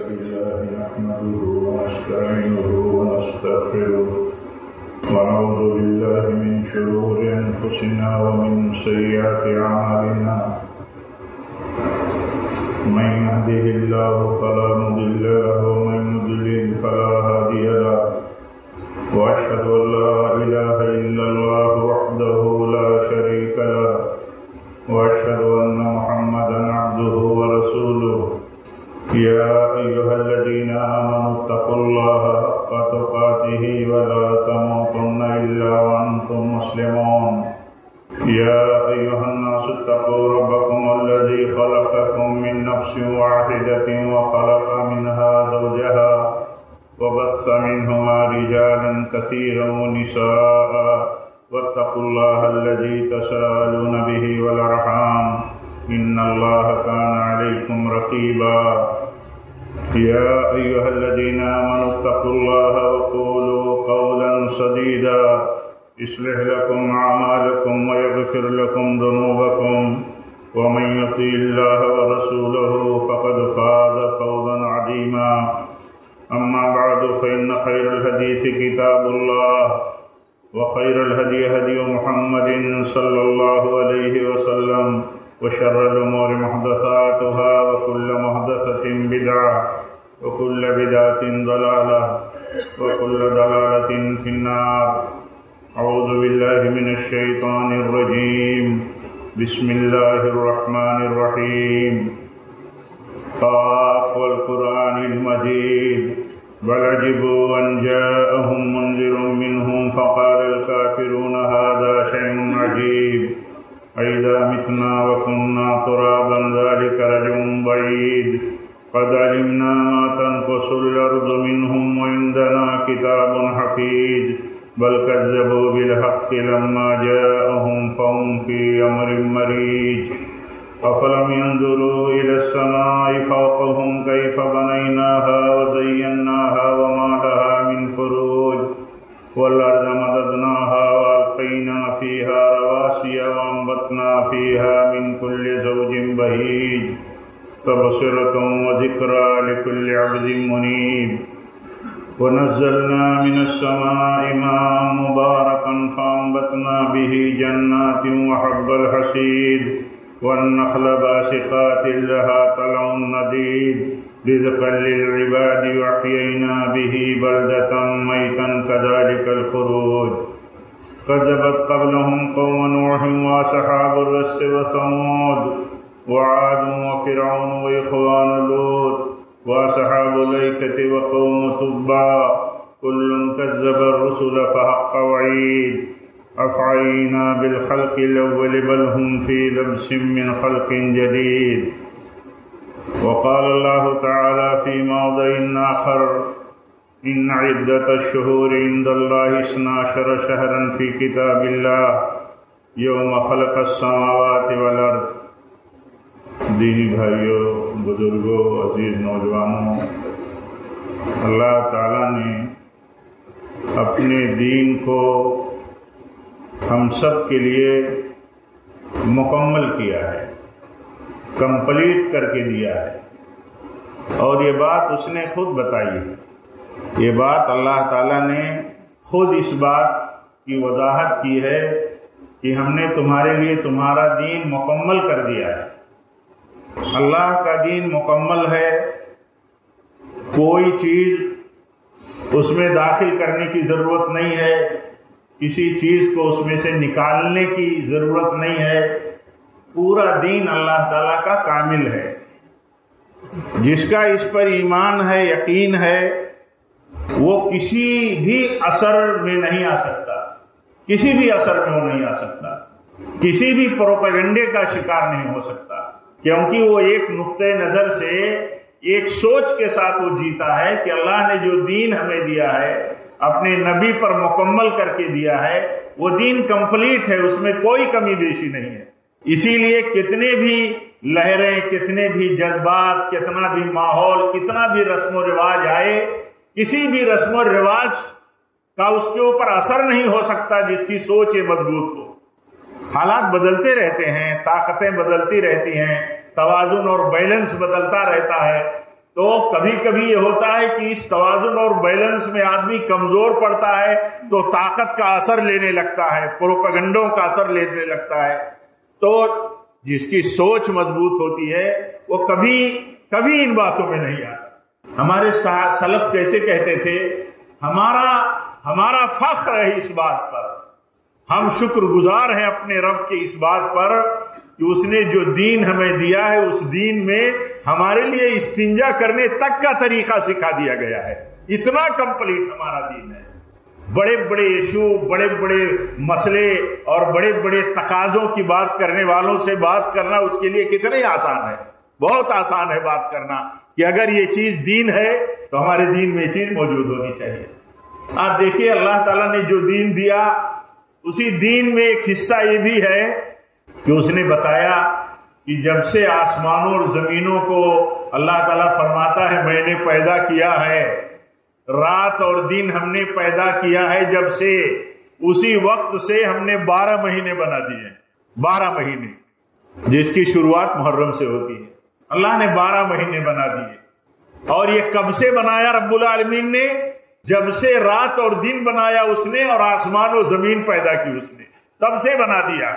الله نحمده ونستعينه ونستغفره ونعوذ بالله من شرور أنفسنا ومن سيئات أعمالنا من يهده الله فلا مضل له ومن يضلل فلا هادي له وأشهد أن لا إله إلا الله وحده لا شريك له وأشهد أن محمدا عبده ورسوله يا أيها الذين آمنوا اتقوا الله حق تقاته ولا تموتن إلا وأنتم مسلمون يا أيها الناس اتقوا ربكم الذي خلقكم من نفس واحدة وخلق منها زوجها وبث منهما رجالا كثيرا ونساء واتقوا الله الذي تساءلون به والأرحام إن الله كان عليكم رقيبا يا أيها الذين آمنوا اتقوا الله وقولوا قولا سديدا يصلح لكم أعمالكم ويغفر لكم ذنوبكم ومن يطع الله ورسوله فقد فاز فوزا عظيما أما بعد فإن خير الحديث كتاب الله وخير الهدي هدي محمد صلى الله عليه وسلم وشر الأمور محدثاتها وكل محدثة بدعة وكل بدعة ضلالة وكل ضلالة في النار. أعوذ بالله من الشيطان الرجيم. بسم الله الرحمن الرحيم. قاف والقرآن المجيد بل عجبوا أن جاءهم منذر منهم فقال الكافرون هذا شيء عجيب أئذا متنا وكنا ترابا ذلك رجع بعيد قد علمنا ما تنقص الأرض منهم وعندنا كتاب حفيظ بل كذبوا بالحق لما جاءهم فهم في أمر مريج أفلم ينظروا إلى السماء فوقهم كيف بنيناها وزيناها وما لها من فروج والأرض مددناها وألقينا فيها رواسي وأنبتنا فيها من كل زوج بهيج تبصرة وذكرى لكل عبد منيب ونزلنا من السماء ماء مباركا فأنبتنا به جنات وحب الحصيد والنخل باسقات لها طلع نضيد رزقا للعباد وأحيينا به بلدة ميتا كذلك الخروج كذبت قبلهم قوم نوح وأصحاب الرس وثمود وعاد وفرعون وإخوان لوط وأصحاب الأيكة وقوم تبع كل كذب الرسل فحق وعيد أفعينا بالخلق الأول بل هم في لبس من خلق جديد. وقال الله تعالى في موضع آخر إن عدة الشهور عند الله 12 شهرا في كتاب الله يوم خلق السماوات والأرض. دینی بھائیوں، بزرگوں، عزیز نوجوانوں، اللہ تعالیٰ نے اپنے دین کو ہم سب کے لیے مکمل کیا ہے، کمپلیٹ کر کے دیا ہے، اور یہ بات اس نے خود بتائی ہے. یہ بات اللہ تعالیٰ نے خود اس بات کی وضاحت کی ہے کہ ہم نے تمہارے لیے تمہارا دین مکمل کر دیا ہے. اللہ کا دین مکمل ہے، کوئی چیز اس میں داخل کرنے کی ضرورت نہیں ہے، کسی چیز کو اس میں سے نکالنے کی ضرورت نہیں ہے. پورا دین اللہ تعالیٰ کا کامل ہے. جس کا اس پر ایمان ہے، یقین ہے، وہ کسی بھی اثر میں نہیں آ سکتا، کسی بھی اثر میں وہ نہیں آ سکتا، کسی بھی پروپیگنڈے کا شکار نہیں ہو سکتا، کیونکہ وہ ایک نقطۂ نظر سے، ایک سوچ کے ساتھ وہ جیتا ہے کہ اللہ نے جو دین ہمیں دیا ہے، اپنے نبی پر مکمل کر کے دیا ہے، وہ دین کمپلیٹ ہے، اس میں کوئی کمی بیشی نہیں ہے. اسی لیے کتنے بھی لہریں، کتنے بھی جذبات، کتنا بھی ماحول، کتنا بھی رسم و رواج آئے، کسی بھی رسم و رواج کا اس کے اوپر اثر نہیں ہو سکتا جس کی سوچ مضبوط ہو. حالات بدلتے رہتے ہیں، طاقتیں بدلتی رہتی ہیں، توازن اور بیلنس بدلتا رہتا ہے، تو کبھی کبھی یہ ہوتا ہے کہ اس توازن اور بیلنس میں آدمی کمزور پڑتا ہے تو طاقت کا اثر لینے لگتا ہے، پروپیگنڈوں کا اثر لینے لگتا ہے. تو جس کی سوچ مضبوط ہوتی ہے وہ کبھی کبھی ان باتوں میں نہیں آتا. ہمارے سلف کیسے کہتے تھے، ہمارا فخر ہے اس بات پر، ہم شکر گزار ہیں اپنے رب کے اس بات پر کہ اس نے جو دین ہمیں دیا ہے اس دین میں ہمارے لیے استنجا کرنے تک کا طریقہ سکھا دیا گیا ہے. اتنا کمپلیٹ ہمارا دین ہے. بڑے بڑے ایشو، بڑے بڑے مسئلے اور بڑے بڑے تقاضوں کی بات کرنے والوں سے بات کرنا اس کے لیے کتنے آسان ہے، بہت آسان ہے بات کرنا کہ اگر یہ چیز دین ہے تو ہمارے دین میں یہ چیز موجود ہونی چاہیے. آپ دیکھیے اللہ تعالیٰ نے جو دین دیا اسی دین میں ایک حصہ یہ بھی ہے کہ اس نے بتایا کہ جب سے آسمانوں اور زمینوں کو اللہ تعالیٰ فرماتا ہے میں نے پیدا کیا ہے، رات اور دن ہم نے پیدا کیا ہے، جب سے اسی وقت سے ہم نے 12 مہینے بنا دیے. 12 مہینے جس کی شروعات محرم سے ہوتی ہے، اللہ نے 12 مہینے بنا دیے. اور یہ کب سے بنایا رب العالمین نے؟ جب سے رات اور دن بنایا اس نے اور آسمان و زمین پیدا کی اس نے، تب سے بنا دیا.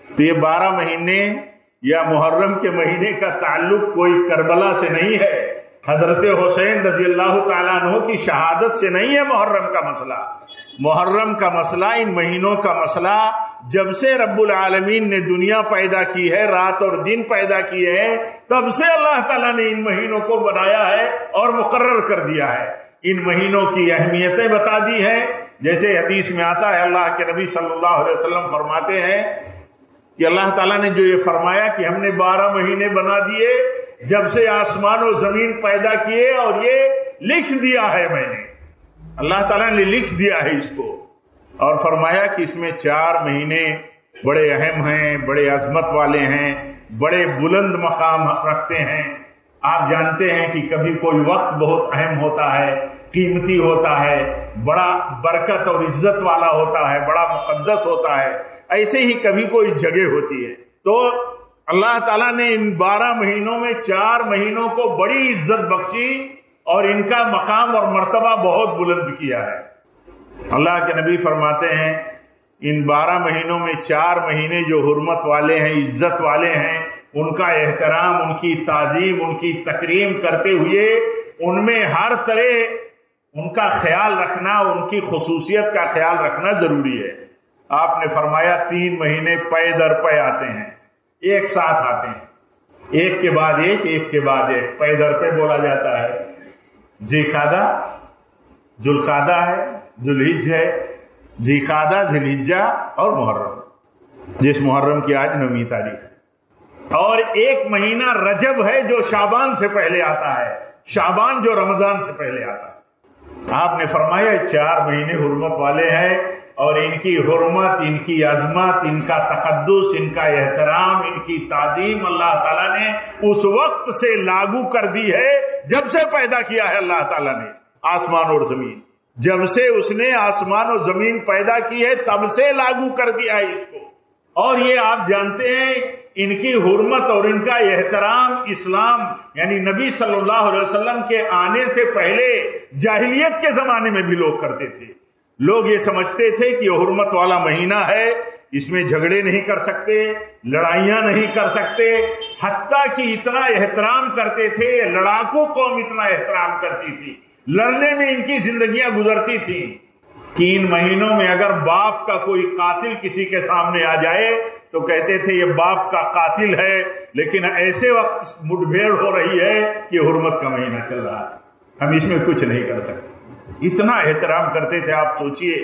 تو یہ 12 مہینے یا محرم کے مہینے کا تعلق کوئی کربلا سے نہیں ہے، حضرت حسین رضی اللہ تعالیٰ عنہ کی شہادت سے نہیں ہے. محرم کا مسئلہ، محرم کا مسئلہ، ان مہینوں کا مسئلہ جب سے رب العالمین نے دنیا پیدا کی ہے، رات اور دن پیدا کیے ہیں، تب سے اللہ تعالیٰ نے ان مہینوں کو بنایا ہے اور مقرر کر دیا ہے. ان مہینوں کی اہمیتیں بتا دی ہیں. جیسے حدیث میں آتا ہے اللہ کے نبی صلی اللہ علیہ وسلم فرماتے ہیں کہ اللہ تعالیٰ نے جو یہ فرمایا کہ ہم نے 12 مہینے بنا دیے جب سے آسمان و زمین پیدا کیے، اور یہ لکھ دیا ہے میں نے، اللہ تعالیٰ نے لکھ دیا ہے اس کو، اور فرمایا کہ اس میں 4 مہینے بڑے اہم ہیں، بڑے عظمت والے ہیں، بڑے بلند مقام رکھتے ہیں. آپ جانتے ہیں کہ کبھی کوئی وقت بہت اہم ہوتا ہے، قیمتی ہوتا ہے، بڑا برکت اور عزت والا ہوتا ہے، بڑا مقدس ہوتا ہے. ایسے ہی کبھی کوئی جگہ ہوتی ہے. تو اللہ تعالیٰ نے ان 12 مہینوں میں 4 مہینوں کو بڑی عزت بخشی اور ان کا مقام اور مرتبہ بہت بلند کیا ہے. اللہ کے نبی فرماتے ہیں ان 12 مہینوں میں 4 مہینے جو حرمت والے ہیں، عزت والے ہیں، ان کا احترام، ان کی تعظیم، ان کی تکریم کرتے ہوئے ان میں ہر طرح ان کا خیال رکھنا، ان کی خصوصیت کا خیال رکھنا ضروری ہے. آپ نے فرمایا 3 مہینے پے در پے آتے ہیں، ایک ساتھ آتے ہیں، ایک کے بعد ایک، ایک کے بعد ایک. پے در پے بولا جاتا ہے. ذوالقعدہ، ذوالقعدہ ہے، ذوالحجہ ہے، ذوالقعدہ، ذوالحجہ اور محرم، جس محرم کی آج 9ویں تاریخ ہے. اور ایک مہینہ رجب ہے جو شعبان سے پہلے آتا ہے، شعبان جو رمضان سے پہلے آتا ہے. آپ نے فرمایا 4 مہینے حرمت والے ہیں اور ان کی حرمت، ان کی عظمت، ان کا تقدس، ان کا احترام، ان کی تعظیم اللہ تعالیٰ نے اس وقت سے لاگو کر دی ہے جب سے پیدا کیا ہے اللہ تعالیٰ نے آسمان اور زمین. جب سے اس نے آسمان اور زمین پیدا کی ہے تب سے لاگو کر دیا ہے اس کو. اور یہ آپ جانتے ہیں ان کی حرمت اور ان کا احترام اسلام یعنی نبی صلی اللہ علیہ وسلم کے آنے سے پہلے جاہلیت کے زمانے میں بھی لوگ کرتے تھے. لوگ یہ سمجھتے تھے کہ یہ حرمت والا مہینہ ہے، اس میں جھگڑے نہیں کر سکتے، لڑائیاں نہیں کر سکتے، حتیٰ کہ اتنا احترام کرتے تھے. لڑاکو قوم اتنا احترام کرتی تھی، لڑنے میں ان کی زندگیاں گزرتی تھیں کہ ان مہینوں میں اگر باپ کا کوئی قاتل کسی کے سامنے آ جائے تو کہتے تھے یہ باپ کا قاتل ہے، لیکن ایسے وقت مٹبھیڑ ہو رہی ہے کہ حرمت کا مہینہ چل رہا ہے، ہم اس میں کچھ نہیں کر سکتے. اتنا احترام کرتے تھے. آپ سوچئے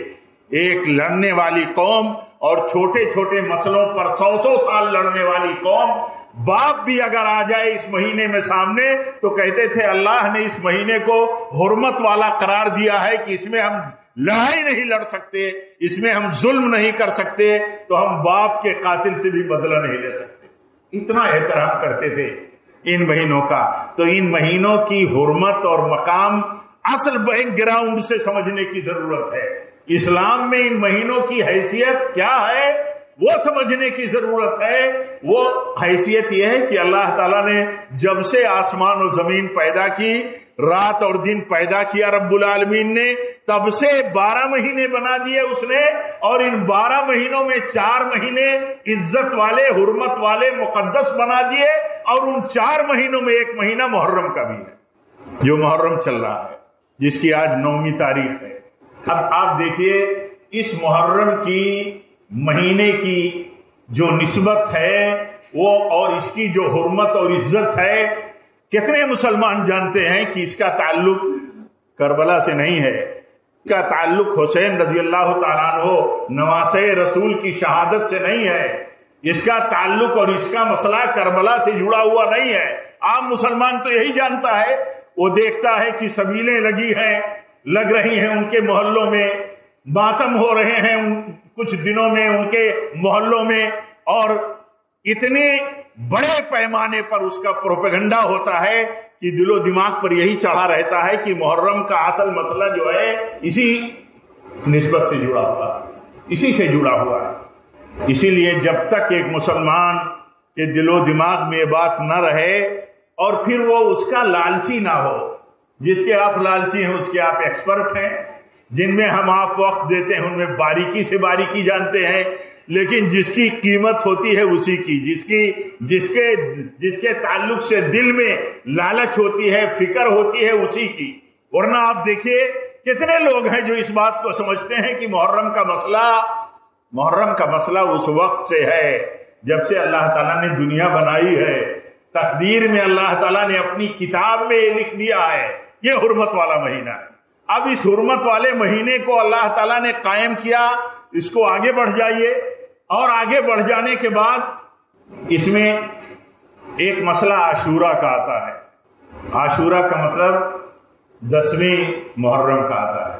ایک لڑنے والی قوم اور چھوٹے چھوٹے مسئلوں پر 100 سال لڑنے والی قوم، باپ بھی اگر آ جائے اس مہینے میں سامنے تو کہتے تھے اللہ نے اس مہینے کو حرمت والا قرار دیا ہے کہ اس میں ہم لڑائی نہیں لڑ سکتے، اس میں ہم ظلم نہیں کر سکتے، تو ہم باپ کے قاتل سے بھی بدلہ نہیں لے سکتے. اتنا احترام کرتے تھے ان مہینوں کا. تو ان مہینوں کی حرمت اور مقام اصل بیک گراؤنڈ سے سمجھنے کی ضرورت ہے. اسلام میں ان مہینوں کی حیثیت کیا ہے وہ سمجھنے کی ضرورت ہے. وہ حیثیت یہ ہے کہ اللہ تعالیٰ نے جب سے آسمان و زمین پیدا کی، رات اور دن پیدا کیا رب العالمین نے، تب سے 12 مہینے بنا دیے اس نے، اور ان 12 مہینوں میں 4 مہینے عزت والے، حرمت والے، مقدس بنا دیے، اور ان 4 مہینوں میں ایک مہینہ محرم کا بھی ہے جو محرم چل رہا ہے، جس کی آج 9ویں تاریخ ہے. اب آپ دیکھیے اس محرم کی مہینے کی جو نسبت ہے وہ، اور اس کی جو حرمت اور عزت ہے، کتنے مسلمان جانتے ہیں کہ اس کا تعلق کربلا سے نہیں ہے، اس کا تعلق حسین رضی اللہ تعالیٰ عنہ نواسے رسول کی شہادت سے نہیں ہے، اس کا تعلق اور اس کا مسئلہ کربلا سے جڑا ہوا نہیں ہے. عام مسلمان تو یہی جانتا ہے، وہ دیکھتا ہے کہ سبیلیں لگ رہی ہیں ان کے محلوں میں، ماتم ہو رہے ہیں کچھ دنوں میں ان کے محلوں میں، اور اتنے بڑے پیمانے پر اس کا پروپیگنڈا ہوتا ہے کہ دل و دماغ پر یہی چڑھا رہتا ہے کہ محرم کا اصل مسئلہ جو ہے اسی نسبت سے جڑا ہوا ہے، اسی سے جڑا ہوا ہے. اسی لیے جب تک ایک مسلمان کے دل و دماغ میں یہ بات نہ رہے، اور پھر وہ اس کا لالچی نہ ہو، جس کے آپ لالچی ہیں اس کے آپ ایکسپرٹ ہیں، جن میں ہم آپ وقت دیتے ہیں ان میں باریکی سے باریکی جانتے ہیں، لیکن جس کی قیمت ہوتی ہے اسی کی، جس کے تعلق سے دل میں لالچ ہوتی ہے، فکر ہوتی ہے، اسی کی. ورنہ آپ دیکھیے کتنے لوگ ہیں جو اس بات کو سمجھتے ہیں کہ محرم کا مسئلہ اس وقت سے ہے جب سے اللہ تعالیٰ نے دنیا بنائی ہے. تقدیر میں اللہ تعالیٰ نے اپنی کتاب میں یہ لکھ دیا ہے یہ حرمت والا مہینہ ہے. اب اس حرمت والے مہینے کو اللہ تعالیٰ نے قائم کیا، اس کو آگے بڑھ جائیے، اور آگے بڑھ جانے کے بعد اس میں ایک مسئلہ عاشورہ کا آتا ہے. عاشورہ کا مطلب 10ویں محرم کا آتا ہے.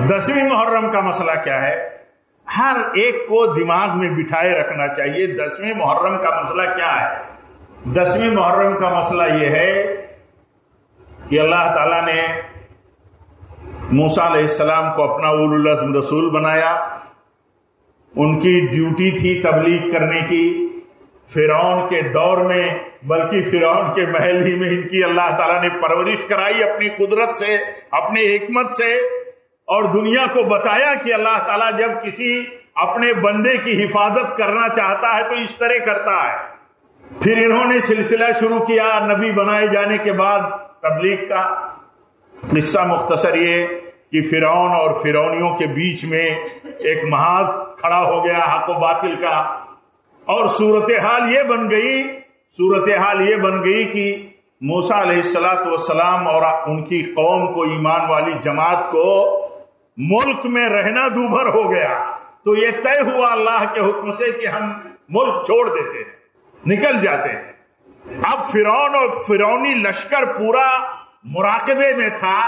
10ویں محرم کا مسئلہ کیا ہے؟ ہر ایک کو دماغ میں بٹھائے رکھنا چاہیے 10ویں محرم کا مسئلہ کیا ہے. 10ویں محرم کا مسئلہ یہ ہے کہ اللہ تعالیٰ نے موسیٰ علیہ السلام کو اپنا اولو العزم رسول بنایا. ان کی ڈیوٹی تھی تبلیغ کرنے کی. فرعون کے دور میں، بلکہ فرعون کے محل ہی میں ان کی اللہ تعالیٰ نے پرورش کرائی اپنی قدرت سے، اپنی حکمت سے، اور دنیا کو بتایا کہ اللہ تعالیٰ جب کسی اپنے بندے کی حفاظت کرنا چاہتا ہے تو اس طرح کرتا ہے. پھر انہوں نے سلسلہ شروع کیا نبی بنائے جانے کے بعد تبلیغ کا. قصہ مختصر یہ کہ فرعون اور فرعونیوں کے بیچ میں ایک محاذ کھڑا ہو گیا حق و باطل کا، اور صورتحال یہ بن گئی کہ موسیٰ علیہ السلام اور ان کی قوم کو، ایمان والی جماعت کو ملک میں رہنا دوبھر ہو گیا. تو یہ طے ہوا اللہ کے حکم سے کہ ہم ملک چھوڑ دیتے ہیں، نکل جاتے ہیں. اب فرعون اور فرعونی لشکر پورا مراقبے میں تھا،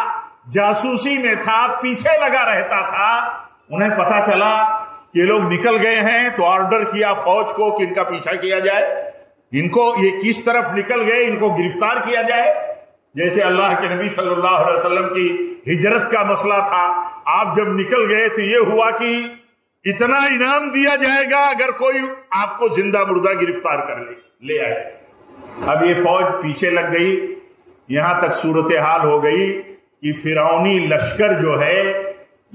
جاسوسی میں تھا، پیچھے لگا رہتا تھا. انہیں پتا چلا کہ لوگ نکل گئے ہیں تو آرڈر کیا فوج کو کہ ان کا پیچھا کیا جائے، ان کو یہ کس طرف نکل گئے ان کو گرفتار کیا جائے. جیسے اللہ کے نبی صلی اللہ علیہ وسلم کی ہجرت کا مسئلہ تھا، آپ جب نکل گئے تو یہ ہوا کہ اتنا انعام دیا جائے گا اگر کوئی آپ کو زندہ مردہ گرفتار کر لے آئے. اب یہ فوج پیچھے لگ گئی، یہاں تک صورتحال ہو گئی کہ فرعونی لشکر جو ہے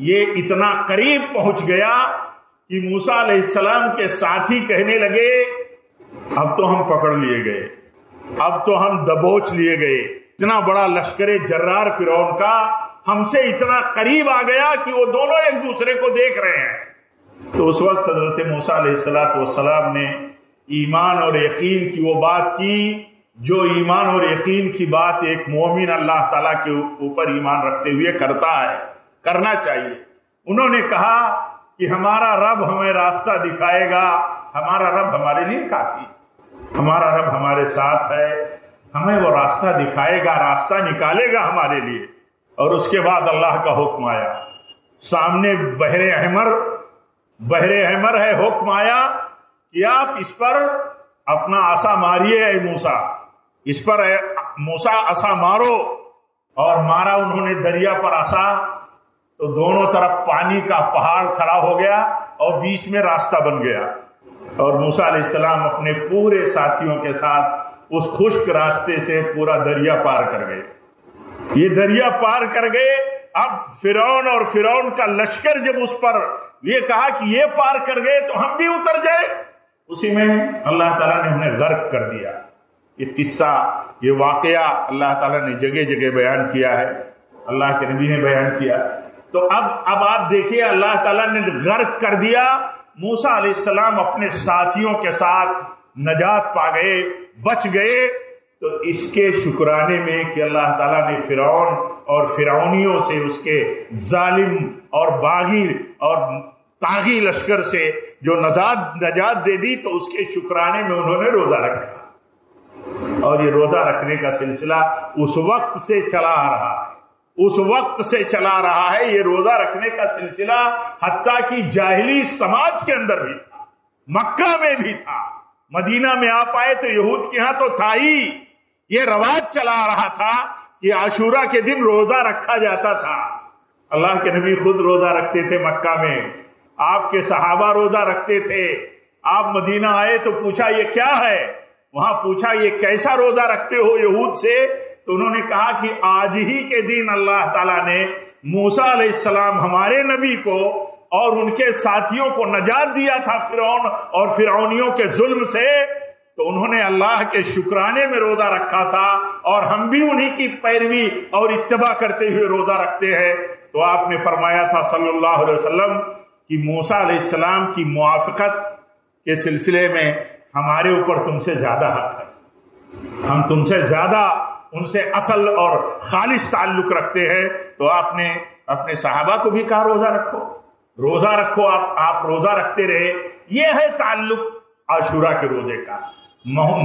یہ اتنا قریب پہنچ گیا کہ موسیٰ علیہ السلام کے ساتھی کہنے لگے اب تو ہم پکڑ لیے گئے، اب تو ہم دبوچ لیے گئے. اتنا بڑا لشکر جرار فرعون کا ہم سے اتنا قریب آ گیا کہ وہ دونوں ایک دوسرے کو دیکھ رہے ہیں. تو اس وقت حضرت موسیٰ علیہ السلام نے ایمان اور یقین کی وہ بات کی جو ایمان اور یقین کی بات ایک مومن اللہ تعالیٰ کے اوپر ایمان رکھتے ہوئے کرتا ہے، کرنا چاہیے. انہوں نے کہا کہ ہمارا رب ہمیں راستہ دکھائے گا، ہمارا رب ہمارے لیے کافی، ہمارا رب ہمارے ساتھ ہے، ہمیں وہ راستہ دکھائے گا، راستہ نکالے گا ہمارے لیے. اور اس کے بعد اللہ کا حکم آیا، سامنے بحر احمر ہے، حکم آیا کہ آپ اس پر اپنا عصا ماریے اے موسیٰ، اس پر موسیٰ عصا مارو. اور مارا انہوں نے دریا پر عصا، تو دونوں طرف پانی کا پہاڑ کھڑا ہو گیا اور بیچ میں راستہ بن گیا، اور موسیٰ علیہ السلام اپنے پورے ساتھیوں کے ساتھ اس خشک راستے سے پورا دریا پار کر گئے۔ یہ دریا پار کر گئے۔ اب فرعون اور فرعون کا لشکر جب اس پر یہ کہا کہ یہ پار کر گئے تو ہم بھی اتر جائے، اسی میں اللہ تعالیٰ نے انہیں غرق کر دیا۔ یہ قصہ، یہ واقعہ اللہ تعالیٰ نے جگہ جگہ بیان کیا ہے، اللہ کے نبی نے بیان کیا۔ تو اب آپ دیکھیے، اللہ تعالیٰ نے غرق کر دیا، موسیٰ علیہ السلام اپنے ساتھیوں کے ساتھ نجات پا گئے، بچ گئے۔ تو اس کے شکرانے میں کہ اللہ تعالیٰ نے فرعون اور فرعونیوں سے، اس کے ظالم اور باغی اور طاغی لشکر سے جو نجات دے دی، تو اس کے شکرانے میں انہوں نے روزہ رکھا، اور یہ روزہ رکھنے کا سلسلہ اس وقت سے چلا آ رہا ہے، اس وقت سے چلا رہا ہے۔ یہ روزہ رکھنے کا سلسلہ حتیٰ کہ جاہلی سماج کے اندر بھی تھا، مکہ میں بھی تھا، مدینہ میں آپ آئے تو یہود کے ہاں تو تھا ہی۔ یہ رواج چلا آ رہا تھا کہ عاشورہ کے دن روزہ رکھا جاتا تھا۔ اللہ کے نبی خود روزہ رکھتے تھے مکہ میں، آپ کے صحابہ روزہ رکھتے تھے۔ آپ مدینہ آئے تو پوچھا یہ کیا ہے، وہاں پوچھا یہ کیسا روزہ رکھتے ہو یہود سے، تو انہوں نے کہا کہ آج ہی کے دن اللہ تعالیٰ نے موسیٰ علیہ السلام ہمارے نبی کو اور ان کے ساتھیوں کو نجات دیا تھا فرعون اور فرعونیوں کے ظلم سے، تو انہوں نے اللہ کے شکرانے میں روزہ رکھا تھا، اور ہم بھی انہی کی پیروی اور اتباع کرتے ہوئے روزہ رکھتے ہیں۔ تو آپ نے فرمایا تھا صلی اللہ علیہ وسلم کہ موسیٰ علیہ السلام کی موافقت کے سلسلے میں ہمارے اوپر تم سے زیادہ حق ہے، ہم تم سے زیادہ ان سے اصل اور خالص تعلق رکھتے ہیں۔ تو آپ نے اپنے صحابہ کو بھی کہا روزہ رکھو، روزہ رکھو، آپ روزہ رکھتے رہے۔ یہ ہے تعلق عاشورہ کے روزے کا۔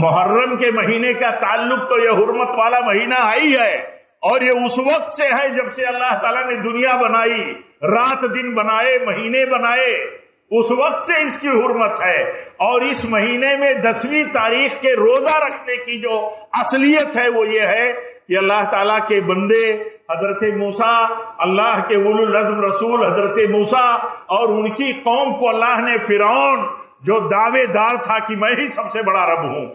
محرم کے مہینے کا تعلق تو یہ حرمت والا مہینہ ہی ہے، اور یہ اس وقت سے ہے جب سے اللہ تعالیٰ نے دنیا بنائی، رات دن بنائے، مہینے بنائے، اس وقت سے اس کی حرمت ہے۔ اور اس مہینے میں 10ویں تاریخ کے روزہ رکھنے کی جو اصلیت ہے وہ یہ ہے کہ اللہ تعالیٰ کے بندے حضرت موسیٰ، اللہ کے اولو العزم رسول حضرت موسیٰ اور ان کی قوم کو اللہ نے فرعون جو دعوے دار تھا کہ میں ہی سب سے بڑا رب ہوں،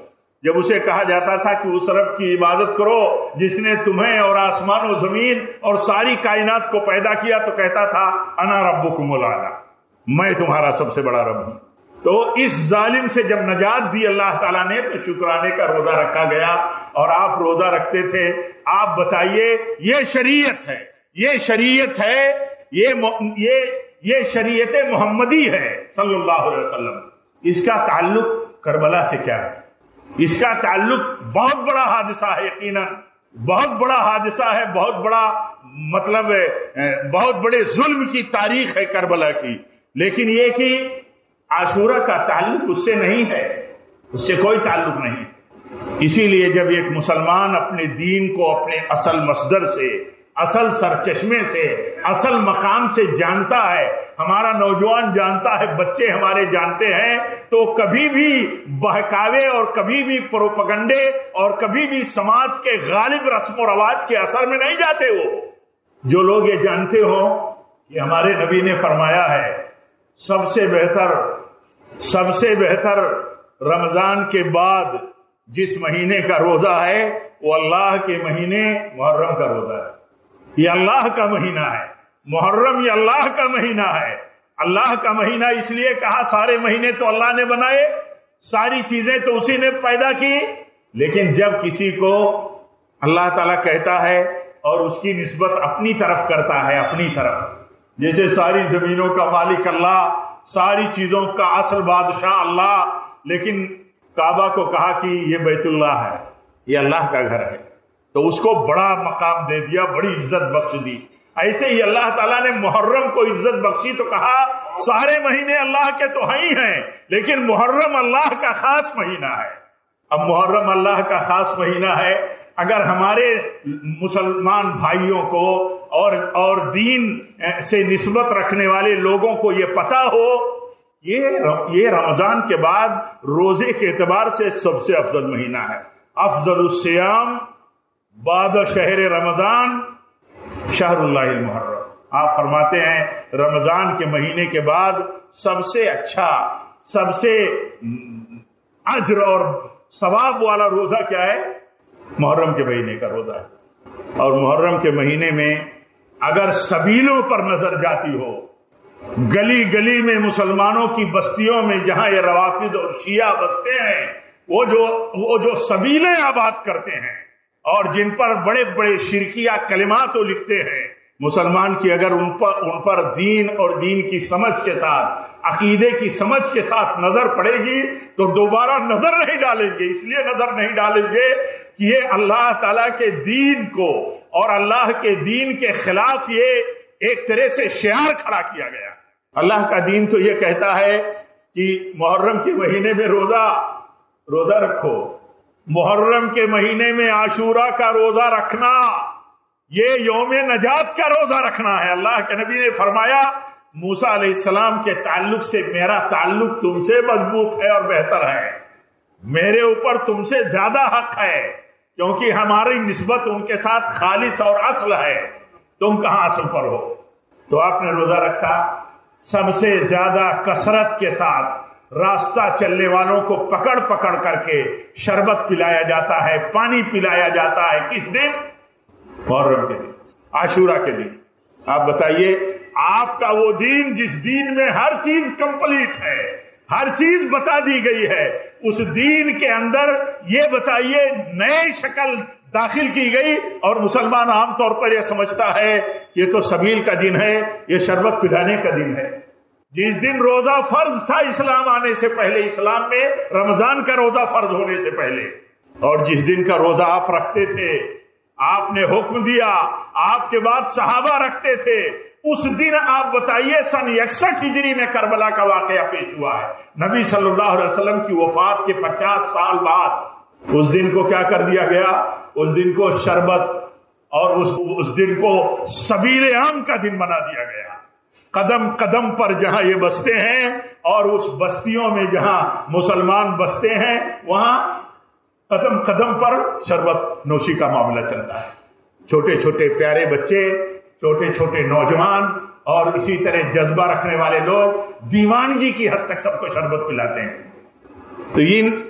جب اسے کہا جاتا تھا کہ اس رب کی عبادت کرو جس نے تمہیں اور آسمان و زمین اور ساری کائنات کو پیدا کیا، تو کہتا تھا انا ربکم الاعلی، میں تمہارا سب سے بڑا رب ہوں۔ تو اس ظالم سے جب نجات دی اللہ تعالیٰ نے، تو شکرانے کا روزہ رکھا گیا، اور آپ روزہ رکھتے تھے۔ آپ بتائیے، یہ شریعت ہے، یہ شریعت ہے، یہ شریعت محمدی ہے صلی اللہ علیہ وسلم۔ اس کا تعلق کربلا سے کیا ہے؟ اس کا تعلق بہت بڑا حادثہ ہے، یقیناً بہت بڑا حادثہ ہے، بہت بڑا مطلب بہت بڑے ظلم کی تاریخ ہے کربلا کی، لیکن یہ کہ عاشورہ کا تعلق اس سے نہیں ہے، اس سے کوئی تعلق نہیں۔ اسی لیے جب ایک مسلمان اپنے دین کو اپنے اصل مصدر سے، اصل سرچشمے سے، اصل مقام سے جانتا ہے، ہمارا نوجوان جانتا ہے، بچے ہمارے جانتے ہیں، تو کبھی بھی بہکاوے اور کبھی بھی پروپگنڈے اور کبھی بھی سماج کے غالب رسم و رواج کے اثر میں نہیں جاتے۔ وہ جو لوگ یہ جانتے ہوں کہ ہمارے نبی نے فرمایا ہے سب سے بہتر رمضان کے بعد جس مہینے کا روزہ ہے وہ اللہ کے مہینے محرم کا روزہ ہے۔ یہ اللہ کا مہینہ ہے، محرم یہ اللہ کا مہینہ ہے۔ اللہ کا مہینہ اس لیے کہا، سارے مہینے تو اللہ نے بنائے، ساری چیزیں تو اسی نے پیدا کی، لیکن جب کسی کو اللہ تعالیٰ کہتا ہے اور اس کی نسبت اپنی طرف کرتا ہے، اپنی طرف، جیسے ساری زمینوں کا مالک اللہ، ساری چیزوں کا اصل بادشاہ اللہ، لیکن کعبہ کو کہا کہ یہ بیت اللہ ہے، یہ اللہ کا گھر ہے، تو اس کو بڑا مقام دے دیا، بڑی عزت بخش دی۔ ایسے ہی اللہ تعالیٰ نے محرم کو عزت بخشی تو کہا سارے مہینے اللہ کے تو ہی ہیں، لیکن محرم اللہ کا خاص مہینہ ہے۔ اب محرم اللہ کا خاص مہینہ ہے، اگر ہمارے مسلمان بھائیوں کو اور دین سے نسبت رکھنے والے لوگوں کو یہ پتا ہو، یہ رمضان کے بعد روزے کے اعتبار سے سب سے افضل مہینہ ہے۔ افضل الصیام بعد شہر رمضان شہر اللہ المحرم، آپ فرماتے ہیں رمضان کے مہینے کے بعد سب سے اچھا، سب سے اجر اور ثواب والا روزہ کیا ہے؟ محرم کے مہینے کا روزہ ہے۔ اور محرم کے مہینے میں اگر سبیلوں پر نظر جاتی ہو، گلی گلی میں مسلمانوں کی بستیوں میں جہاں یہ روافض اور شیعہ بستے ہیں، وہ جو سبیلیں آباد کرتے ہیں اور جن پر بڑے بڑے شرکیہ کلمات لکھتے ہیں، مسلمان کی اگر ان پر دین اور دین کی سمجھ کے ساتھ، عقیدے کی سمجھ کے ساتھ نظر پڑے گی تو دوبارہ نظر نہیں ڈالیں گے۔ اس لیے نظر نہیں ڈالیں گے کہ یہ اللہ تعالیٰ کے دین کو اور اللہ کے دین کے خلاف یہ ایک طرح سے شعار کھڑا کیا گیا۔ اللہ کا دین تو یہ کہتا ہے کہ محرم کے مہینے میں روزہ رکھو، محرم کے مہینے میں عاشورہ کا روزہ رکھنا یہ یوم نجات کا روزہ رکھنا ہے۔ اللہ کے نبی نے فرمایا موسیٰ علیہ السلام کے تعلق سے میرا تعلق تم سے مضبوط ہے اور بہتر ہے، میرے اوپر تم سے زیادہ حق ہے، کیونکہ ہماری نسبت ان کے ساتھ خالص اور اصل ہے، تم کہاں اصل پر ہو۔ تو آپ نے روزہ رکھا، سب سے زیادہ کثرت کے ساتھ راستہ چلنے والوں کو پکڑ پکڑ کر کے شربت پلایا جاتا ہے، پانی پلایا جاتا ہے۔ کس دن؟ محرم کے دن، عاشورہ کے دن۔ آپ بتائیے، آپ کا وہ دین جس دین میں ہر چیز کمپلیٹ ہے، ہر چیز بتا دی گئی ہے، اس دین کے اندر یہ بتائیے نئے شکل داخل کی گئی اور مسلمان عام طور پر یہ سمجھتا ہے کہ یہ تو سبیل کا دن ہے، یہ شربت پلانے کا دن ہے۔ جس دن روزہ فرض تھا اسلام آنے سے پہلے، اسلام میں رمضان کا روزہ فرض ہونے سے پہلے، اور جس دن کا روزہ آپ رکھتے تھے، آپ نے حکم دیا، آپ کے بعد صحابہ رکھتے تھے، اس دن آپ بتائیے سن 61 ہجری میں کربلا کا واقعہ پیش ہوا ہے۔ نبی صلی اللہ علیہ وسلم کی وفات کے 50 سال بعد اس دن کو کیا کر دیا گیا؟ اس دن کو شربت اور اس دن کو سبیل عام کا دن بنا دیا گیا۔ قدم قدم پر جہاں یہ بستے ہیں اور اس بستیوں میں جہاں مسلمان بستے ہیں، وہاں قدم قدم پر شربت نوشی کا معاملہ چلتا ہے۔ چھوٹے چھوٹے پیارے بچے، چھوٹے چھوٹے نوجوان اور اسی طرح جذبہ رکھنے والے لوگ دیوانگی کی حد تک سب کو شربت پلاتے ہیں۔ تو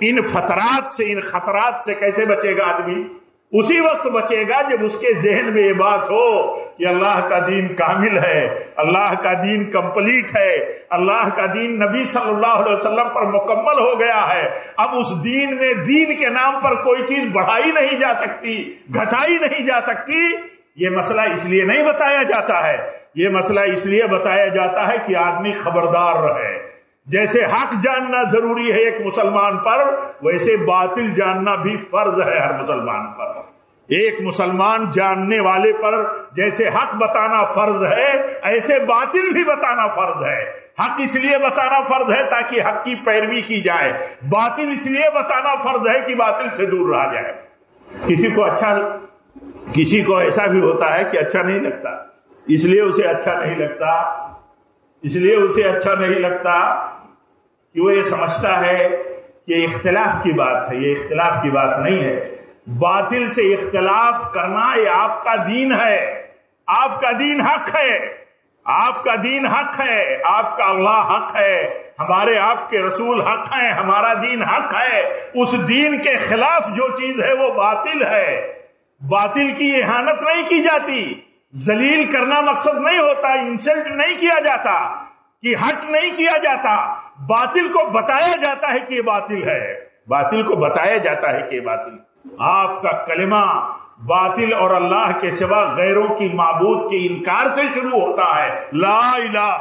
ان فترات سے، ان خطرات سے کیسے بچے گا آدمی؟ اسی وقت بچے گا جب اس کے ذہن میں یہ بات ہو کہ اللہ کا دین کامل ہے، اللہ کا دین کمپلیٹ ہے، اللہ کا دین نبی صلی اللہ علیہ وسلم پر مکمل ہو گیا ہے۔ اب اس دین میں دین کے نام پر کوئی چیز بڑھائی نہیں جا سکتی، گھٹائی نہیں جا سکتی۔ یہ مسئلہ اس لیے نہیں بتایا جاتا ہے، یہ مسئلہ اس لیے بتایا جاتا ہے کہ آدمی خبردار رہے۔ جیسے حق جاننا ضروری ہے ایک مسلمان پر، ویسے باطل جاننا بھی فرض ہے ہر مسلمان پر۔ ایک مسلمان جاننے والے پر جیسے حق بتانا فرض ہے، ایسے باطل بھی بتانا فرض ہے۔ حق اس لیے بتانا فرض ہے تاکہ حق کی پیروی کی جائے، باطل اس لیے بتانا فرض ہے کہ باطل سے دور رہا جائے۔ کسی کو ایسا بھی ہوتا ہے کہ اچھا نہیں لگتا، اس لیے اسے اچھا نہیں لگتا کہ وہ یہ سمجھتا ہے کہ اختلاف کی بات ہے۔ یہ اختلاف کی بات نہیں ہے، باطل سے اختلاف کرنا یہ آپ کا دین ہے، آپ کا دین حق ہے، آپ کا دین حق ہے، آپ کا اللہ حق ہے، ہمارے آپ کے رسول حق ہیں، ہمارا دین حق ہے۔ اس دین کے خلاف جو چیز ہے وہ باطل ہے۔ باطل کی اہانت نہیں کی جاتی، ذلیل کرنا مقصد نہیں ہوتا، انسلٹ نہیں کیا جاتا، کہ ہٹ نہیں کیا جاتا، باطل کو بتایا جاتا ہے کہ یہ باطل ہے، باطل کو بتایا جاتا ہے کہ یہ باطل۔ آپ کا کلمہ باطل اور اللہ کے سوا غیروں کی معبود کے انکار سے شروع ہوتا ہے، لا الہ،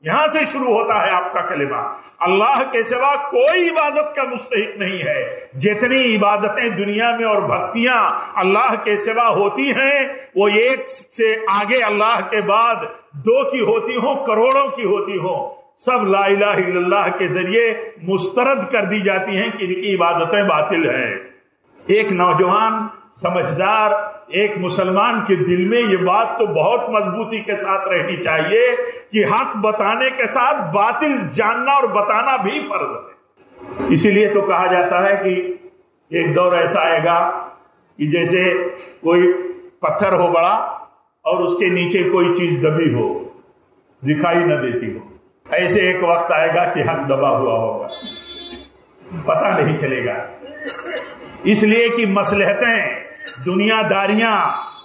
یہاں سے شروع ہوتا ہے آپ کا کلمہ۔ اللہ کے سوا کوئی عبادت کا مستحق نہیں ہے۔ جتنی عبادتیں دنیا میں اور بھکتیاں اللہ کے سوا ہوتی ہیں، وہ ایک سے آگے اللہ کے بعد 2 کی ہوتی ہوں، کروڑوں کی ہوتی ہوں، سب لا الہ الا اللہ کے ذریعے مسترد کر دی جاتی ہیں کہ ان کی عبادتیں باطل ہیں۔ ایک نوجوان سمجھدار ایک مسلمان کے دل میں یہ بات تو بہت مضبوطی کے ساتھ رہنی چاہیے کہ حق بتانے کے ساتھ باطل جاننا اور بتانا بھی فرض ہے۔ اسی لیے تو کہا جاتا ہے کہ ایک دور ایسا آئے گا کہ جیسے کوئی پتھر ہو بڑا اور اس کے نیچے کوئی چیز دبی ہو، دکھائی نہ دیتی ہو. ایسے ایک وقت آئے گا کہ حق دبا ہوا ہوگا، پتہ نہیں چلے گا. اس لیے کہ مصلحتیں، دنیا داریاں،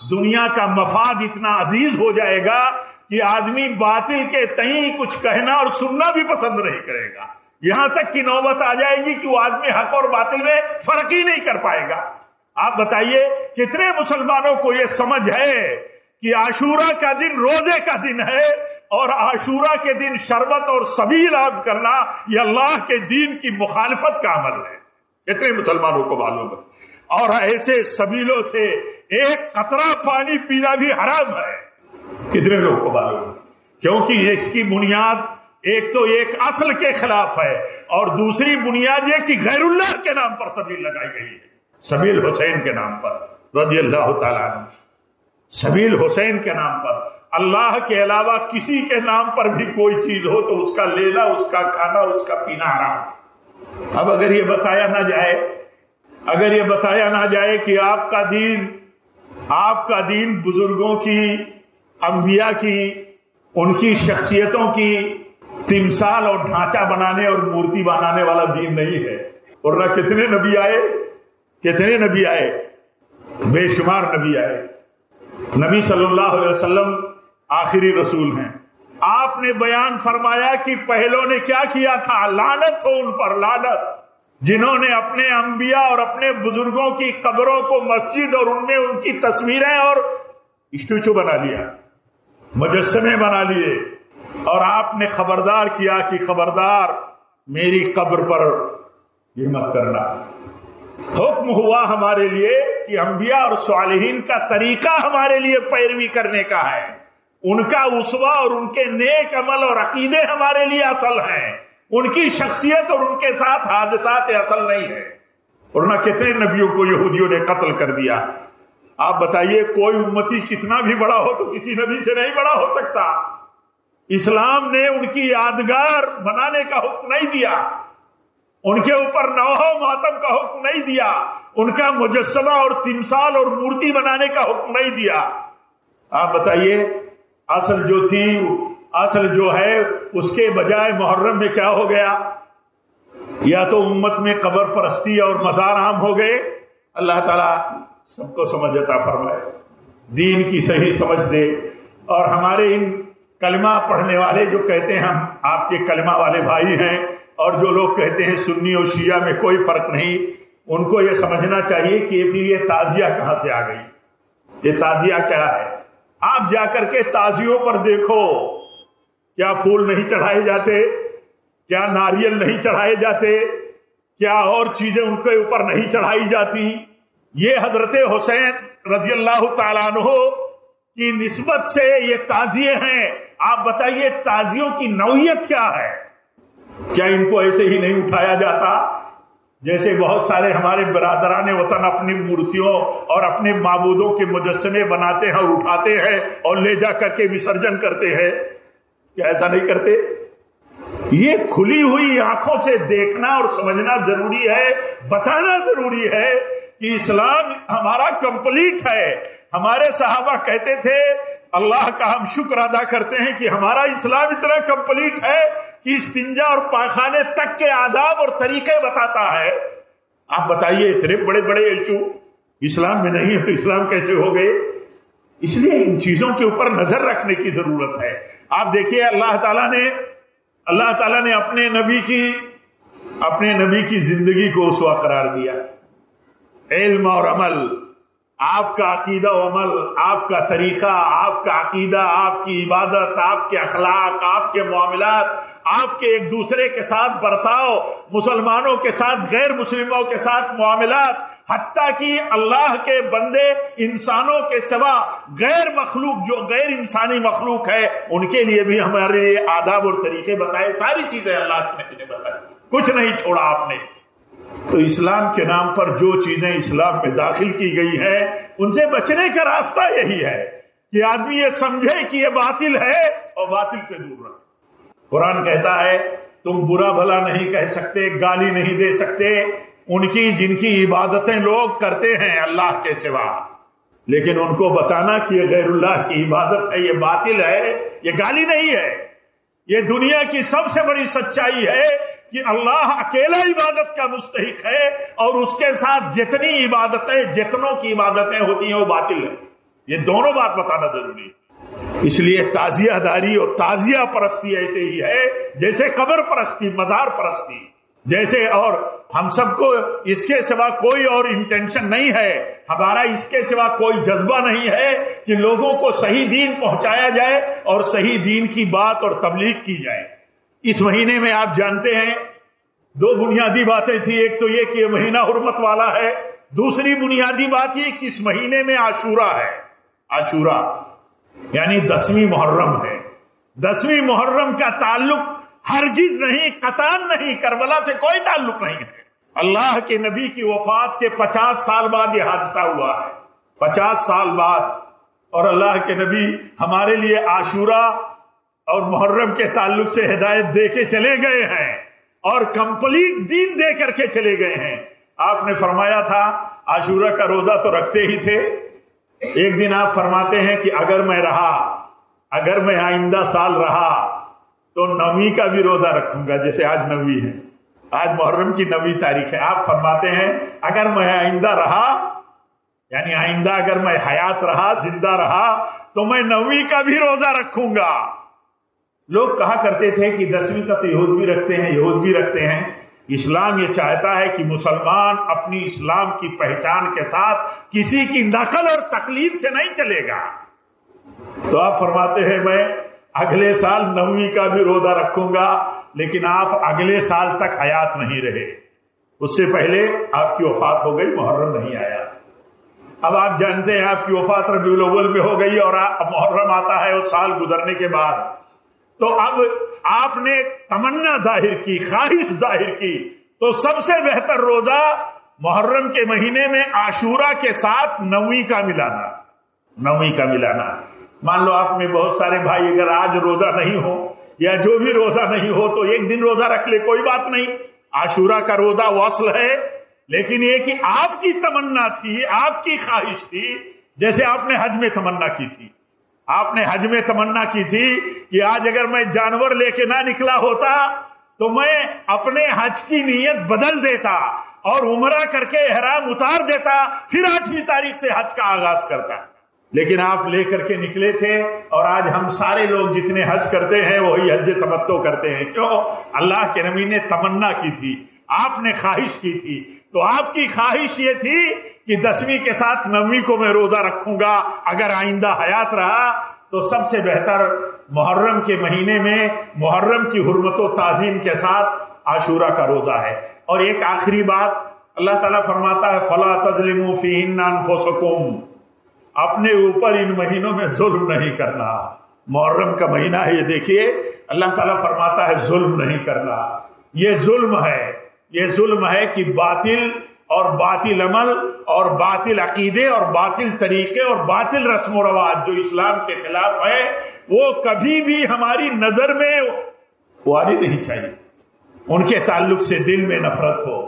دنیا کا مفاد اتنا عزیز ہو جائے گا کہ آدمی باطل کے تئیں کچھ کہنا اور سننا بھی پسند نہیں کرے گا. یہاں تک کہ نوبت آ جائے گی کہ وہ آدمی حق اور باطل میں فرق ہی نہیں کر پائے گا. آپ بتائیے کتنے مسلمانوں کو یہ سمجھ ہے کہ عاشورہ کا دن روزے کا دن ہے اور عاشورہ کے دن شربت اور سبیل عرض کرنا یہ اللہ کے دین کی مخالفت کا عمل ہے؟ کتنے مسلمانوں کو معلوم ہے؟ اور ایسے سبیلوں سے ایک قطرہ پانی پینا بھی حرام ہے. کتنے لوگوں کو معلوم ہے؟ کیونکہ اس کی بنیاد ایک تو ایک اصل کے خلاف ہے اور دوسری بنیاد یہ کہ غیر اللہ کے نام پر سبیل لگائی گئی ہے. سبیل حسین کے نام پر رضی اللہ تعالیٰ عنہ، سبیل حسین کے نام پر. اللہ کے علاوہ کسی کے نام پر بھی کوئی چیز ہو تو اس کا لینا، اس کا کھانا، اس کا پینا حرام. اب اگر یہ بتایا نہ جائے کہ آپ کا دین بزرگوں کی، انبیاء کی، ان کی شخصیتوں کی تمثال اور ڈھانچہ بنانے اور مورتی بنانے والا دین نہیں ہے. ورنہ کتنے نبی آئے، بے شمار نبی آئے. نبی صلی اللہ علیہ وسلم آخری رسول ہیں. آپ نے بیان فرمایا کہ پہلوں نے کیا کیا تھا، لعنت ہو ان پر، لعنت، جنہوں نے اپنے انبیاء اور اپنے بزرگوں کی قبروں کو مسجد اور ان میں ان کی تصویریں اور اسٹیچو بنا لیا، مجسمے بنا لیے. اور آپ نے خبردار کیا کہ خبردار میری قبر پر یہ مت کرنا. حکم ہوا ہمارے لیے کہ انبیاء اور صالحین کا طریقہ ہمارے لیے پیروی کرنے کا ہے، ان کا اسوہ اور ان کے نیک عمل اور عقیدے ہمارے لیے اصل ہیں، ان کی شخصیت اور ان کے ساتھ حادثات اصل نہیں ہے. ورنہ کتنے نبیوں کو یہودیوں نے قتل کر دیا. آپ بتائیے کوئی امتی کتنا بھی بڑا ہو تو کسی نبی سے نہیں بڑا ہو سکتا. اسلام نے ان کی یادگار بنانے کا حکم نہیں دیا، ان کے اوپر نوحہ و ماتم کا حکم نہیں دیا، ان کا مجسمہ اور تمثال اور مورتی بنانے کا حکم نہیں دیا. آپ بتائیے اصل جو ہے اس کے بجائے محرم میں کیا ہو گیا؟ یا تو امت میں قبر پرستی اور مزار عام ہو گئے. اللہ تعالیٰ سب کو سمجھ عطا فرمائے، دین کی صحیح سمجھ دے. اور ہمارے ان کلمہ پڑھنے والے جو کہتے ہیں ہم آپ کے کلمہ والے بھائی ہیں، اور جو لوگ کہتے ہیں سنی اور شیعہ میں کوئی فرق نہیں، ان کو یہ سمجھنا چاہیے کہ یہ تعزیہ کہاں سے آ گئی، یہ تعزیہ کیا ہے. آپ جا کر کے تعزیوں پر دیکھو، کیا پھول نہیں چڑھائے جاتے، کیا ناریل نہیں چڑھائے جاتے، کیا اور چیزیں ان کے اوپر نہیں چڑھائی جاتی. یہ حضرت حسین رضی اللہ تعالیٰ عنہ کی نسبت سے یہ تعزیے ہیں. آپ بتائیے تعزیوں کی نوعیت کیا ہے؟ کیا ان کو ایسے ہی نہیں اٹھایا جاتا جیسے بہت سارے ہمارے برادران وطن اپنی مورتیوں اور اپنے معبودوں کے مجسمے بناتے ہیں اور اٹھاتے ہیں اور لے جا کر کے وسرجن کرتے ہیں؟ کیا ایسا نہیں کرتے؟ یہ کھلی ہوئی آنکھوں سے دیکھنا اور سمجھنا ضروری ہے، بتانا ضروری ہے کہ اسلام ہمارا کمپلیٹ ہے. ہمارے صحابہ کہتے تھے اللہ کا ہم شکر ادا کرتے ہیں کہ ہمارا اسلام اتنا کمپلیٹ ہے کہ استنجا اور پاخانے تک کے آداب اور طریقے بتاتا ہے. آپ بتائیے اتنے بڑے بڑے ایشو اسلام میں نہیں ہے تو اسلام کیسے ہو گئے؟ اس لیے ان چیزوں کے اوپر نظر رکھنے کی ضرورت ہے. آپ دیکھیے اللہ تعالیٰ نے اپنے نبی کی زندگی کو اسوہ قرار دیا. علم اور عمل، آپ کا عقیدہ و عمل، آپ کا طریقہ، آپ کا عقیدہ، آپ کی عبادت، آپ کے اخلاق، آپ کے معاملات، آپ کے ایک دوسرے کے ساتھ برتاؤ، مسلمانوں کے ساتھ غیر مسلموں کے ساتھ معاملات، حتیٰ کہ اللہ کے بندے انسانوں کے سوا غیر مخلوق جو غیر انسانی مخلوق ہے ان کے لیے بھی ہمارے آداب اور طریقے بتائے. ساری چیزیں اللہ نے بتائی، کچھ نہیں چھوڑا آپ نے. تو اسلام کے نام پر جو چیزیں اسلام میں داخل کی گئی ہیں ان سے بچنے کا راستہ یہی ہے کہ آدمی یہ سمجھے کہ یہ باطل ہے اور باطل سے دور رہے. قرآن کہتا ہے تم برا بھلا نہیں کہہ سکتے، گالی نہیں دے سکتے ان کی جن کی عبادتیں لوگ کرتے ہیں اللہ کے سوا. لیکن ان کو بتانا کہ یہ غیر اللہ کی عبادت ہے، یہ باطل ہے، یہ گالی نہیں ہے، یہ دنیا کی سب سے بڑی سچائی ہے کہ اللہ اکیلا عبادت کا مستحق ہے، اور اس کے ساتھ جتنی عبادتیں، جتنوں کی عبادتیں ہوتی ہیں وہ باطل ہے۔ یہ دونوں بات بتانا ضروری ہے۔ اس لیے تعزیہ داری اور تعزیہ پرستی ایسے ہی ہے جیسے قبر پرستی، مزار پرستی جیسے، اور ہم سب کو اس کے سوا کوئی اور انٹینشن نہیں ہے، ہمارا اس کے سوا کوئی جذبہ نہیں ہے کہ لوگوں کو صحیح دین پہنچایا جائے اور صحیح دین کی بات اور تبلیغ کی جائے۔ اس مہینے میں آپ جانتے ہیں دو بنیادی باتیں تھیں، ایک تو یہ کہ یہ مہینہ حرمت والا ہے، دوسری بنیادی بات یہ کہ اس مہینے میں عاشورہ ہے۔ عاشورہ یعنی 10ویں محرم ہے۔ 10ویں محرم کا تعلق ہرگز نہیں، قطعاً نہیں، کربلا سے کوئی تعلق نہیں ہے۔ اللہ کے نبی کی وفات کے 50 سال بعد یہ حادثہ ہوا ہے، 50 سال بعد، اور اللہ کے نبی ہمارے لیے عاشورہ اور محرم کے تعلق سے ہدایت دے کے چلے گئے ہیں اور کمپلیٹ دین دے کر کے چلے گئے ہیں۔ آپ نے فرمایا تھا عاشورہ کا روزہ تو رکھتے ہی تھے، ایک دن آپ فرماتے ہیں کہ اگر میں آئندہ سال رہا تو 9ویں کا بھی روزہ رکھوں گا، جیسے آج 9ویں ہے، آج محرم کی 9ویں تاریخ ہے۔ آپ فرماتے ہیں اگر میں آئندہ رہا، یعنی آئندہ اگر میں حیات رہا، زندہ رہا، تو میں 9ویں کا بھی روزہ رکھوں گا۔ لوگ کہا کرتے تھے کہ 10ویں کا تو یہود بھی رکھتے ہیں، یہود بھی رکھتے ہیں۔ اسلام یہ چاہتا ہے کہ مسلمان اپنی اسلام کی پہچان کے ساتھ کسی کی نقل اور تقلید سے نہیں چلے گا۔ تو آپ فرماتے ہیں میں اگلے سال 9ویں کا بھی روزہ رکھوں گا، لیکن آپ اگلے سال تک حیات نہیں رہے، اس سے پہلے آپ کی وفات ہو گئی، محرم نہیں آیا۔ اب آپ جانتے ہیں آپ کی وفات ربیع الاول میں ہو گئی اور محرم آتا ہے اور سال گزرنے کے بعد، تو اب آپ نے تمنا ظاہر کی، خواہش ظاہر کی، تو سب سے بہتر روزہ محرم کے مہینے میں عاشورہ کے ساتھ 9ویں کا ملانا، 9ویں کا ملانا۔ مان لو آپ میں بہت سارے بھائی اگر آج روزہ نہیں ہو یا جو بھی روزہ نہیں ہو تو ایک دن روزہ رکھ لے، کوئی بات نہیں، عاشورہ کا روزہ وصل ہے، لیکن یہ کہ آپ کی تمنا تھی، آپ کی خواہش تھی، جیسے آپ نے حج میں تمنا کی تھی، آپ نے حج میں تمنا کی تھی کہ آج اگر میں جانور لے کے نہ نکلا ہوتا تو میں اپنے حج کی نیت بدل دیتا اور عمرہ کر کے احرام اتار دیتا، پھر 8ویں تاریخ سے حج کا آغاز کرتا، لیکن آپ لے کر کے نکلے تھے۔ اور آج ہم سارے لوگ جتنے حج کرتے ہیں وہی حج تمتع کرتے ہیں۔ کیوں؟ اللہ کے نبی نے تمنا کی تھی، آپ نے خواہش کی تھی، تو آپ کی خواہش یہ تھی کہ 10ویں کے ساتھ 9ویں کو میں روزہ رکھوں گا، اگر آئندہ حیات رہا تو سب سے بہتر محرم کے مہینے میں محرم کی حرمت و تعظیم کے ساتھ عاشورہ کا روزہ ہے۔ اور ایک آخری بات، اللہ تعالیٰ فرماتا ہے فَلَا تَظْلِمُوا فِيهِنَّ أَنفُسَكُمْ، اپنے اوپر ان مہینوں میں ظلم نہیں کرنا۔ محرم کا مہینہ ہے، یہ دیکھیے اللہ تعالیٰ فرماتا ہے ظلم نہیں کرنا۔ یہ ظلم ہے، یہ ظلم ہے کہ باطل اور باطل عمل اور باطل عقیدے اور باطل طریقے اور باطل رسم و رواج جو اسلام کے خلاف ہے وہ کبھی بھی ہماری نظر میں وہ آنی نہیں چاہیے۔ ان کے تعلق سے دل میں نفرت ہو،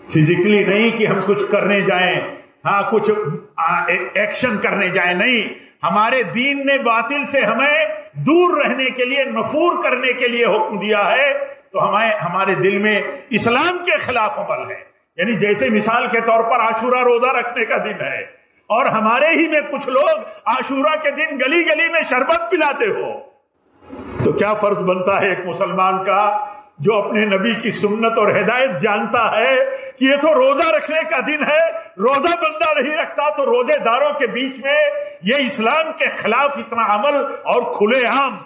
فزیکلی نہیں کہ ہم کچھ کرنے جائیں، ہاں کچھ ایکشن کرنے جائیں، نہیں، ہمارے دین نے باطل سے ہمیں دور رہنے کے لیے، نفور کرنے کے لیے حکم دیا ہے، تو ہمارے دل میں اسلام کے خلاف عمل ہے۔ یعنی جیسے مثال کے طور پر عاشورہ روزہ رکھنے کا دن ہے اور ہمارے ہی میں کچھ لوگ عاشورہ کے دن گلی گلی میں شربت پلاتے ہو، تو کیا فرض بنتا ہے ایک مسلمان کا جو اپنے نبی کی سنت اور ہدایت جانتا ہے کہ یہ تو روزہ رکھنے کا دن ہے، روزہ بندہ نہیں رکھتا تو روزے داروں کے بیچ میں یہ اسلام کے خلاف اتنا عمل اور کھلے عام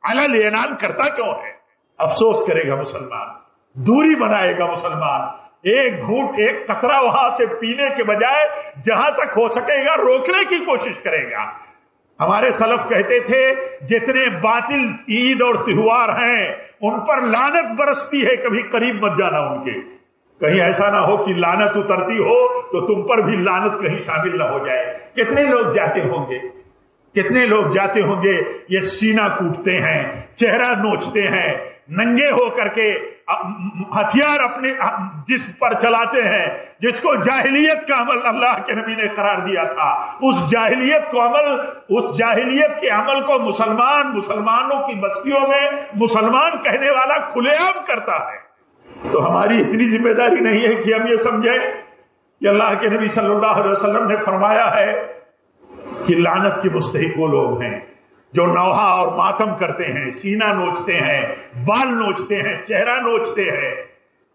علل اعلان کرتا کیوں ہے؟ افسوس کرے گا مسلمان، دوری بنائے گا مسلمان، ایک گھونٹ ایک قطرہ وہاں سے پینے کے بجائے جہاں تک ہو سکے گا روکنے کی کوشش کرے گا۔ ہمارے سلف کہتے تھے جتنے باطل عید اور تہوار ہیں ان پر لعنت برستی ہے، کبھی قریب مت جانا ان کے، کہیں ایسا نہ ہو کہ لعنت اترتی ہو تو تم پر بھی لعنت کہیں شامل نہ ہو جائے۔ کتنے لوگ جاتے ہوں گے، کتنے لوگ جاتے ہوں گے، یہ سینہ کوٹتے ہیں، چہرہ نوچتے ہیں، ننگے ہو کر کے ہتھیار اپنے جسم پر چلاتے ہیں، جس کو جاہلیت کا عمل اللہ کے نبی نے قرار دیا تھا، اس جاہلیت کے عمل کو مسلمانوں کی بستیوں میں مسلمان کہنے والا کھلے عام کرتا ہے۔ تو ہماری اتنی ذمہ داری نہیں ہے کہ ہم یہ سمجھیں کہ اللہ کے نبی صلی اللہ علیہ وسلم نے فرمایا ہے کہ لعنت کے مستحق وہ لوگ ہیں جو نوحہ اور ماتم کرتے ہیں، سینہ نوچتے ہیں، بال نوچتے ہیں، چہرہ نوچتے ہیں،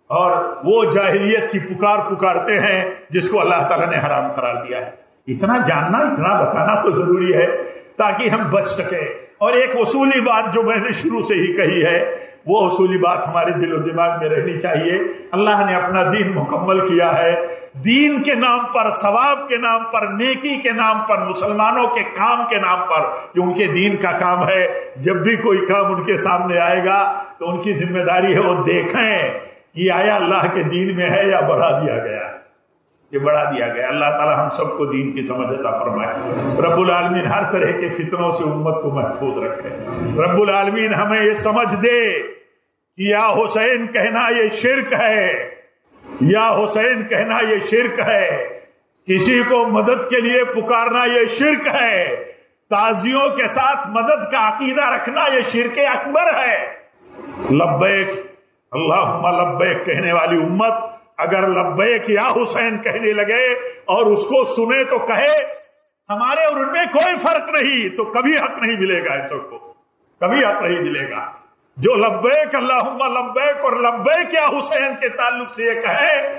اور وہ جاہلیت کی پکارتے ہیں جس کو اللہ تعالیٰ نے حرام قرار دیا ہے۔ اتنا جاننا، اتنا بتانا تو ضروری ہے تاکہ ہم بچ سکیں۔ اور ایک اصولی بات جو میں نے شروع سے ہی کہی ہے، وہ اصولی بات ہمارے دل و دماغ میں رہنی چاہیے۔ اللہ نے اپنا دین مکمل کیا ہے، دین کے نام پر، ثواب کے نام پر، نیکی کے نام پر، مسلمانوں کے کام کے نام پر، جو ان کے دین کا کام ہے۔ جب بھی کوئی کام ان کے سامنے آئے گا تو ان کی ذمہ داری ہے وہ دیکھیں کہ آیا اللہ کے دین میں ہے یا بڑھا دیا گیا ہے۔ یہ بڑھا دیا گیا۔ اللہ تعالی ہم سب کو دین کی سمجھ عطا فرمائے۔ رب العالمین ہر طرح کے فتنوں سے امت کو محفوظ رکھے۔ رب العالمین ہمیں یہ سمجھ دے کہ یا حسین کہنا یہ شرک ہے، یا حسین کہنا یہ شرک ہے، کسی کو مدد کے لیے پکارنا یہ شرک ہے، تازیوں کے ساتھ مدد کا عقیدہ رکھنا یہ شرک اکبر ہے۔ لبیک اللہم لبیک کہنے والی امت اگر لبیک یا حسین کہنے لگے اور اس کو سنے تو کہے ہمارے اور ان میں کوئی فرق نہیں، تو کبھی حق نہیں ملے گا، ان سب کو کبھی حق نہیں ملے گا۔ جو لبیک اللہم لبیک اور لبیک یا حسین کے تعلق سے یہ کہے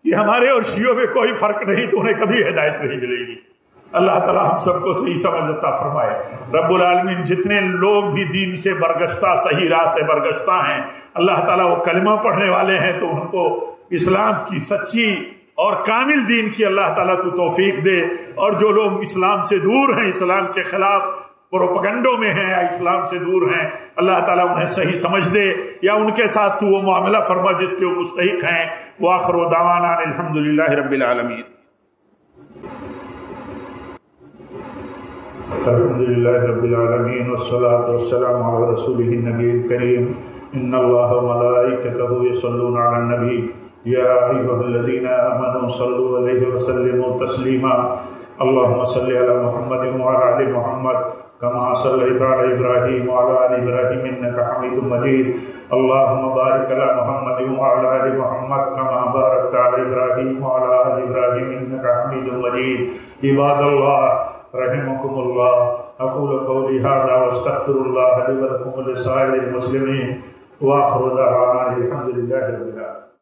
کہ ہمارے اور شیعوں میں کوئی فرق نہیں، تو انہیں کبھی ہدایت نہیں ملے گی۔ اللہ تعالیٰ ہم سب کو صحیح سمجھ عطا فرمائے۔ رب العالمین جتنے لوگ بھی دین سے برگشتہ، صحیح راہ سے برگشتہ ہیں، اللہ تعالیٰ وہ کلمہ پڑھنے والے ہیں تو ان کو اسلام کی سچی اور کامل دین کی اللہ تعالیٰ تو توفیق دے، اور جو لوگ اسلام سے دور ہیں، اسلام کے خلاف پروپیگنڈوں میں ہیں یا اسلام سے دور ہیں، اللہ تعالیٰ انہیں صحیح سمجھ دے، یا ان کے ساتھ تو وہ معاملہ فرما جس کے وہ مستحق ہیں۔ وآخر دعوانا الحمدللہ رب العالمین۔ الحمدللہ رب العالمین والصلاة والسلام علی رسولہ النبی الکریم۔ ان اللہ وملائکتہ یصلون علی النبی یا ایھا الذین آمنوا صلوا علیہ وسلموا تسلیما۔ اللهم صل على محمد وعلى آل محمد كما صليت على إبراهيم وعلى آل إبراهيم إنك حميد مجيد۔ اللهم بارك على محمد وعلى آل محمد كما باركت على إبراهيم وعلى آل إبراهيم إنك حميد مجيد۔ عباد الله رحمكم الله، أقول قولي هذا واستغفر الله لي ولكم ولسائر المسلمين، وآخر دعوانا الحمد لله رب العالمين۔